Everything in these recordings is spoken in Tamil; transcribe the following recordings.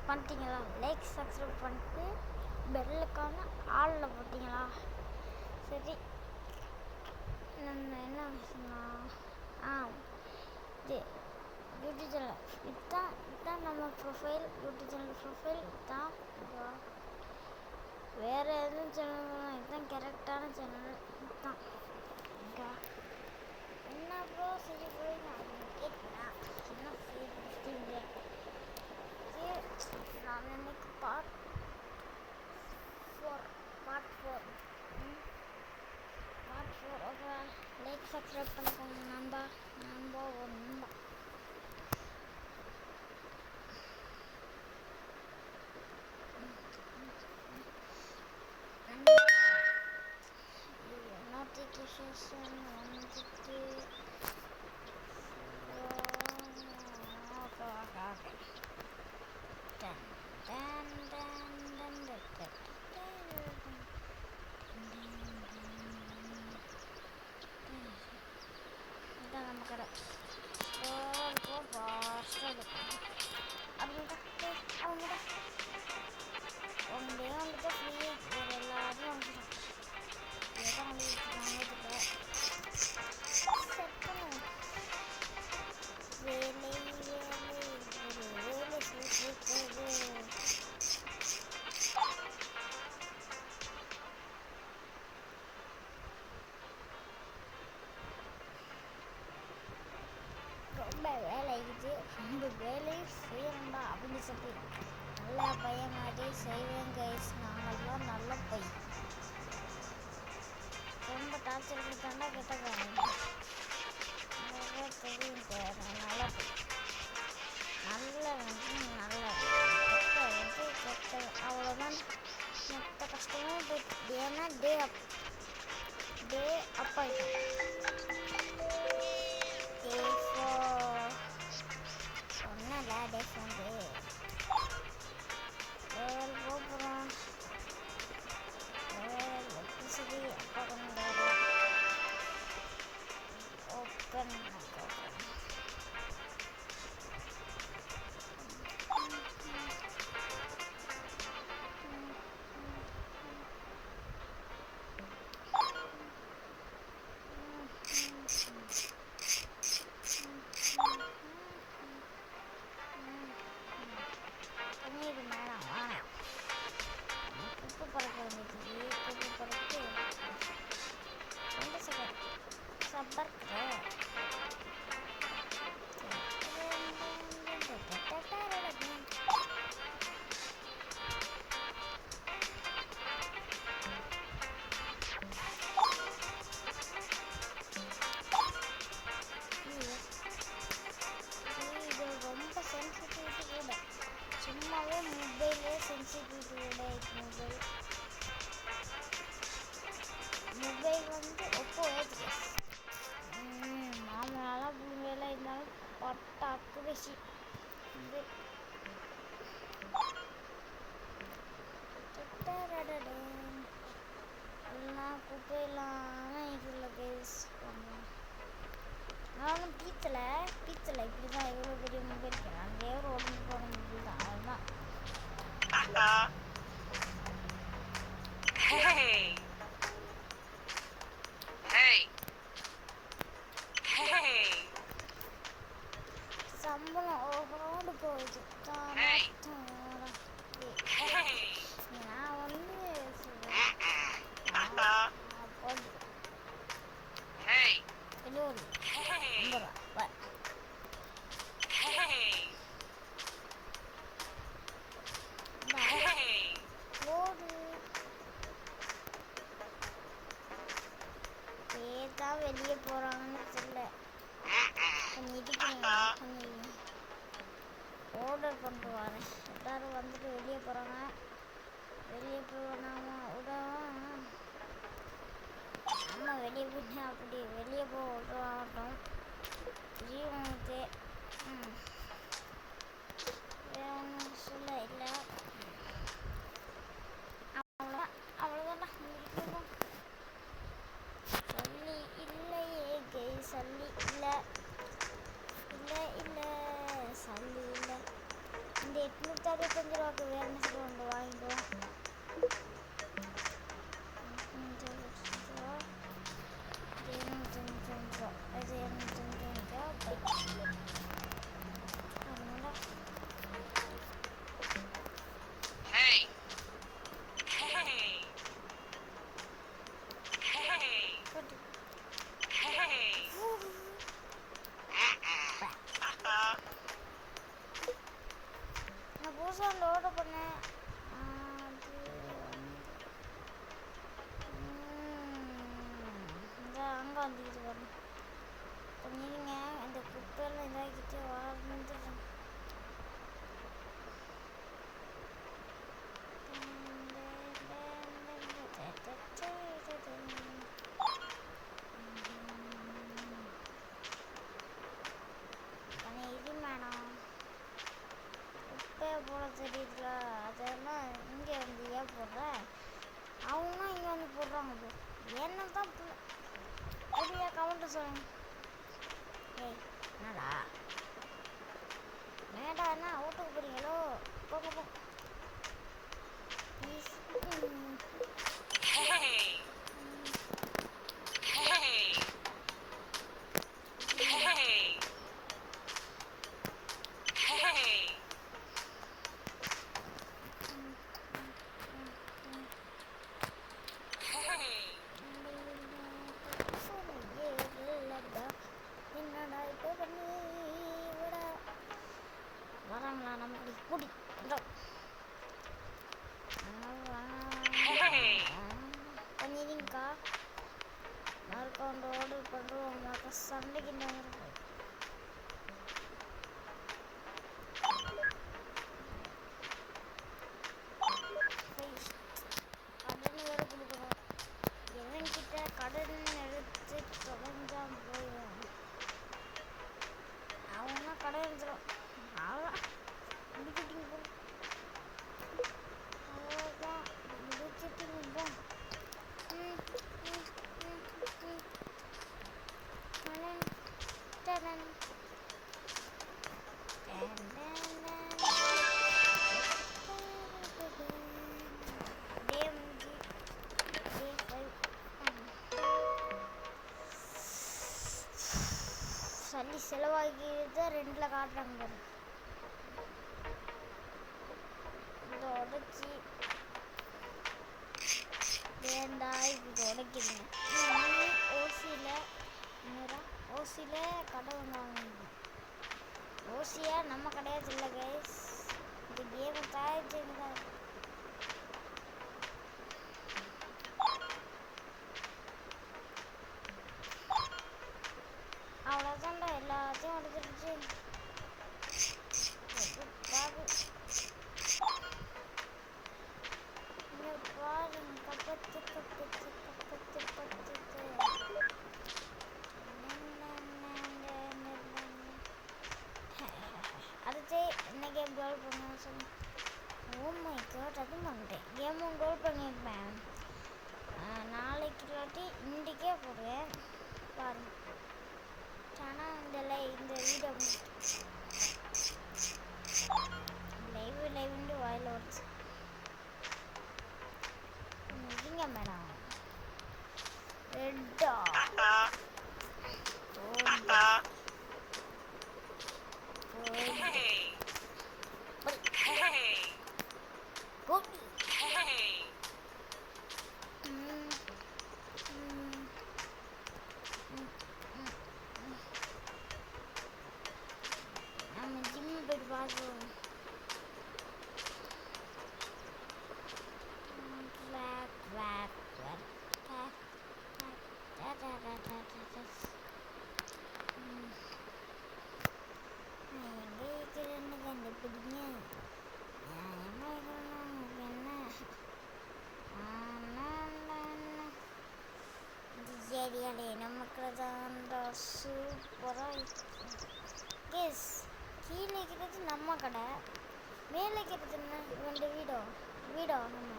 பண்ணிட்டீங்களா? லைக் சப்ஸ்கிரைப் பண்ணிட்டு பெல்லுக்கான ஆளில் போட்டிங்களா? சரி, நம்ம என்ன விஷயம்னா இது யூடியூப் சேனல் இதுதான் நம்ம ப்ரொஃபைல். யூடியூப் சேனல் ப்ரொஃபைல் தான். வேறு எதுவும் சேனல் இதுதான் கரெக்டான சேனல். இதுதான் என்ன ப்ரோ சரி போய் அப்படின்னு கேட்டீங்கன்னா என்ன செய்யுங்க. நான் இன்னைக்கு பார்ட் 4 ஓகேவா? லைக் சப்ஸ்கிரைப் பண்ணிக்கோங்க நண்பா. நோட்டிஃபிகேஷன் வந்துட்டு இதான் நம்ம கடை. ஒன்றே வந்துட்டு ஃப்ரீ. வேறு எல்லாரும் வந்துடும். எதான் வந்துட்டு செட் பண்ணுவோம். வேலை சேர்க்கிறது. ரொம்ப வேலை செய்யணும்டா அப்படின்னு சொல்லி நல்ல பையன் மாதிரி செய்வேன் கைஸ். நாங்கள்லாம் நல்ல பையன். ரொம்ப டார்ச்சர் கொடுத்தாண்டா கெட்டக்காரன். தெரியும் சார். நல்ல பையன். நல்ல கெட்ட அவ்வளோதான். மொத்த கஷ்டமும் போயிட்டு ஏன்னா டே அப் ஆகிட்டோம். சொன்னல டே ஃபோன் போகிறோம். எலக்ட்ரிசிட்டி அப்பா கொண்டாரு. ஓப்பன் சும்மாவே மொபைலே சென்சிட்டிவிட்டியோட மொபைல் வந்து ஒப்போ ஏற்றுக்கேஸ் மாமனாலாம் வேலை இருந்தாலும் பட்ட அக்குரேசி எல்லாம் குப்பையெல்லாம் இதில் கேஸ் பண்ணலாம். நானும் பீத்தில் இப்படி தான் எவ்வளோ பெரிய மொபைல் அங்கே ரோடு போகிற மொபைல் தான். அதுதான் சம்பளம் ஓவரோடு போகுது. நான் வந்து இன்னொரு 50 ரூபா போடு. ஏதான் வெளியே போகிறாங்கன்னு தெரியல. கொஞ்சம் இடிக்கிறீங்க. கொஞ்சம் ஆர்டர் பண்ணிட்டு வரேன். எல்லாரும் வந்துட்டு வெளியே போகிறாங்க. வெளியே போனாமா விடவும் அம்மா வெளியே போயிட்டு அப்படி வெளியே போக விடட்டும். ஜீவனுக்கு வேற ஒன்றும் சொல்ல இல்லை. அவ்வளோதான் முடிக்கணும். சல்லி இல்லையே கை சல்லி இல்லை சல்லி இல்லை. இந்த 865 ரூபாய்க்கு வேறு என்ன ஒன்று வாங்கிடுவோம். 295 ரூபா இது 295 ரூபா. நான் புதுசாக அந்த ஆர்டர் பண்ணேன். அங்கே வந்துக்கிட்டு வரணும். கொஞ்சம் இருங்க, இந்த குப்பையெல்லாம் இதாகிட்டு வந்துடுறேன். போட தெரியுதுல, அதெல்லாம் இங்கே வந்து ஏன் போடுறேன்? அவங்க இங்கே வந்து போடுறாங்க. என்ன தான் புரிய கமெண்ட் சொல்லுங்க. ஏய் என்னடா மேடா என்ன வீட்டுக்கு போறீங்களோ? போக போ ப்ளீஸ். வராங்களா நமக்கு கூடி பண்ணிடுங்கக்கா. மறுக்கவுண்ட் ஆர்டர் பண்ணுறோம். மற்ற சண்டைக்கு கடன் வேறு கொடுக்கணும். எவன்கிட்ட கடன் எடுத்து தொலைஞ்சா போயிடும். அவங்க கடன் எடுத்துரும். அவ்வளோதான் முடிச்சுட்டிங்க போ. அவ்வளோதான் முடிச்சுட்டிங்க போ. சல்லி செலவாகிட்டு 2ல் காட்டுறாங்க. இந்த உடச்சி வேண்டாம், இது உடைக்கிறேன். ஓசியில் கடை ஒன்று வாங்கினேன். ஓசியா நம்ம கிடையாது இல்லை கைஸ். இந்த கேமை தயாரிச்சுருந்தா அவ்வளோதான்டா, எல்லாத்தையும் உடச்சிருச்சு. பாருங்க கப்பத்து கப்பத்து கப்பத்து கப்பத்து. அடுத்து என்ன கேம் டெவலப் பண்ண சொல்லி. ஓ மை காட், அது பண்ணிட்டேன். கேமும் டெவலப் பண்ணியிருப்பேன். நாளைக்கு இல்லாட்டி இன்றைக்கே போடுவேன் பாருங்க. ஆனால் இந்த வீடியோ லைவ்ண்டு வாயில் ஓடிச்சு. இல்லைங்க மேடம் ரெட்டா நம்ம ஜிம்மு போய்ட்டு பார்க்குறோம். கண்டுபிடிங்க. ஏரியாலே நமக்கு தான் சூப்பராக கேஸ். கீழே இருக்கிறது நம்ம கடை, மேலே இருக்கிறது என்ன இவன் வீடோ நம்ம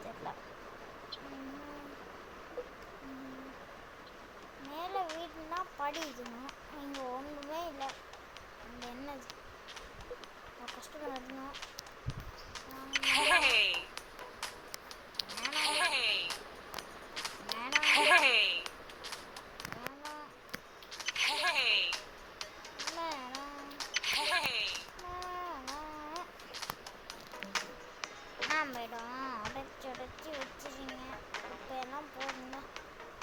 தெரியல. மேலே வீடுனா படி இருக்கணும். இங்கே ஒன்றுமே இல்லை. இங்கே என்னது கஷ்டம். டக்குன்னு வரணும். உடச்சி வச்சிருங்க. இப்போ எல்லாம் போடுங்க.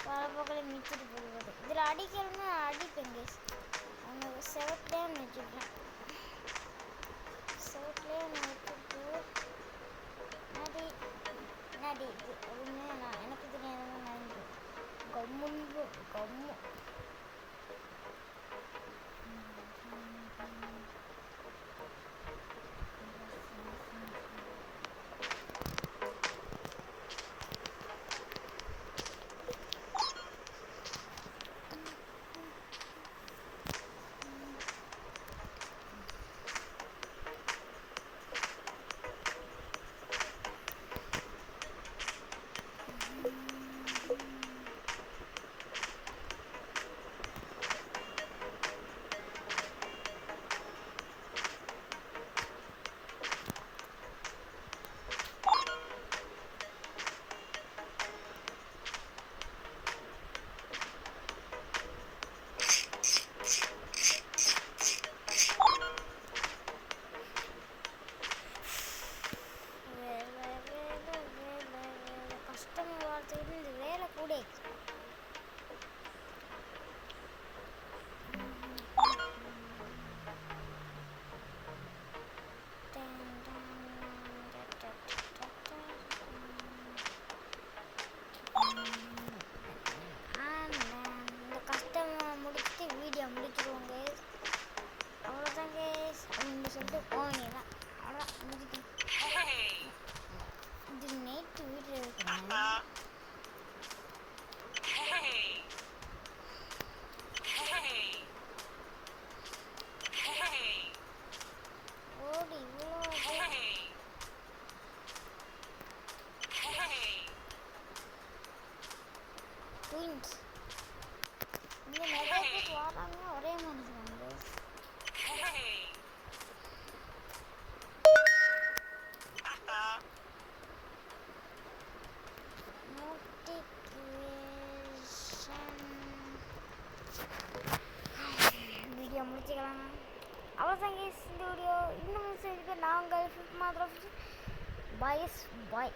வரப்போக்கில் மிச்சிட்டு போடுவது. இதில் அடிக்கணும்னா அடிப்பேன் கேஸ். அவங்க செவத்துலேயே ஒன்று வச்சுருக்கேன். செவத்துலேயே ஒன்று வச்சுட்டு நடி நடி இது அப்படின்னு நான் எனக்கு தெரியாத நன்றி கம்முன்னு கம்மு. ஒரே மாதிரி வீடியோ முடிச்சுக்கலாம். அவ்வளோதான் கேஸ் இந்த வீடியோ. இன்னும் முடிச்சிருக்கேன். நாங்கள் ஃபிஃப்த் மாத்திரம் பாய்ஸ் பாய்.